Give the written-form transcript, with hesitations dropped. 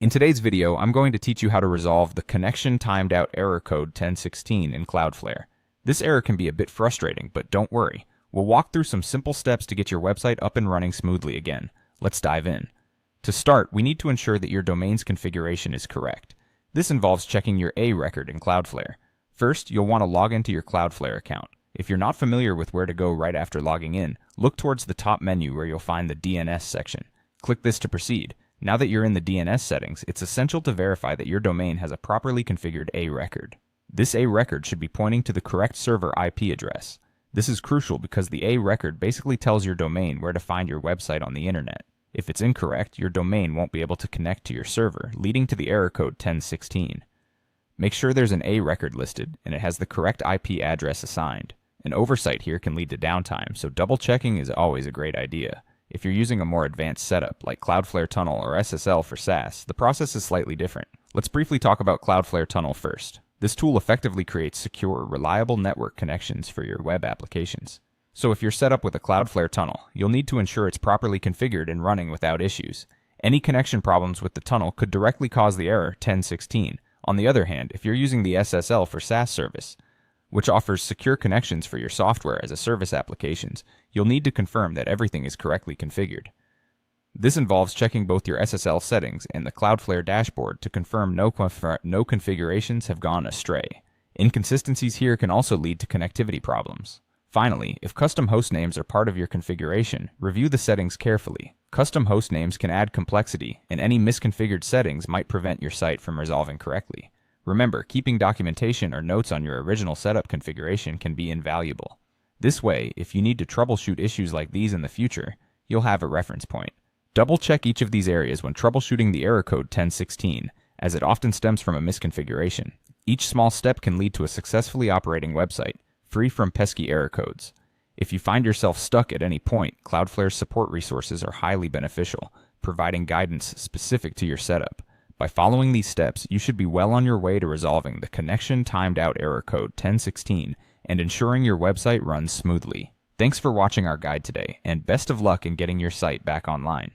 In today's video, I'm going to teach you how to resolve the connection timed out error code 1016 in Cloudflare. This error can be a bit frustrating, but don't worry. We'll walk through some simple steps to get your website up and running smoothly again. Let's dive in. To start, we need to ensure that your domain's configuration is correct. This involves checking your A record in Cloudflare. First, you'll want to log into your Cloudflare account. If you're not familiar with where to go right after logging in, look towards the top menu where you'll find the DNS section. Click this to proceed. Now that you're in the DNS settings, it's essential to verify that your domain has a properly configured A record. This A record should be pointing to the correct server IP address. This is crucial because the A record basically tells your domain where to find your website on the internet. If it's incorrect, your domain won't be able to connect to your server, leading to the error code 1016. Make sure there's an A record listed and it has the correct IP address assigned. An oversight here can lead to downtime, so double checking is always a great idea. If you're using a more advanced setup, like Cloudflare Tunnel or SSL for SaaS, the process is slightly different. Let's briefly talk about Cloudflare Tunnel first. This tool effectively creates secure, reliable network connections for your web applications. So if you're set up with a Cloudflare Tunnel, you'll need to ensure it's properly configured and running without issues. Any connection problems with the tunnel could directly cause the error 1016. On the other hand, if you're using the SSL for SaaS service, which offers secure connections for your software as a service applications, you'll need to confirm that everything is correctly configured. This involves checking both your SSL settings and the Cloudflare dashboard to confirm no configurations have gone astray. Inconsistencies here can also lead to connectivity problems. Finally, if custom host names are part of your configuration, review the settings carefully. Custom host names can add complexity, and any misconfigured settings might prevent your site from resolving correctly. Remember, keeping documentation or notes on your original setup configuration can be invaluable. This way, if you need to troubleshoot issues like these in the future, you'll have a reference point. Double-check each of these areas when troubleshooting the error code 1016, as it often stems from a misconfiguration. Each small step can lead to a successfully operating website, free from pesky error codes. If you find yourself stuck at any point, Cloudflare's support resources are highly beneficial, providing guidance specific to your setup. By following these steps, you should be well on your way to resolving the connection timed out error code 1016 and ensuring your website runs smoothly. Thanks for watching our guide today, and best of luck in getting your site back online.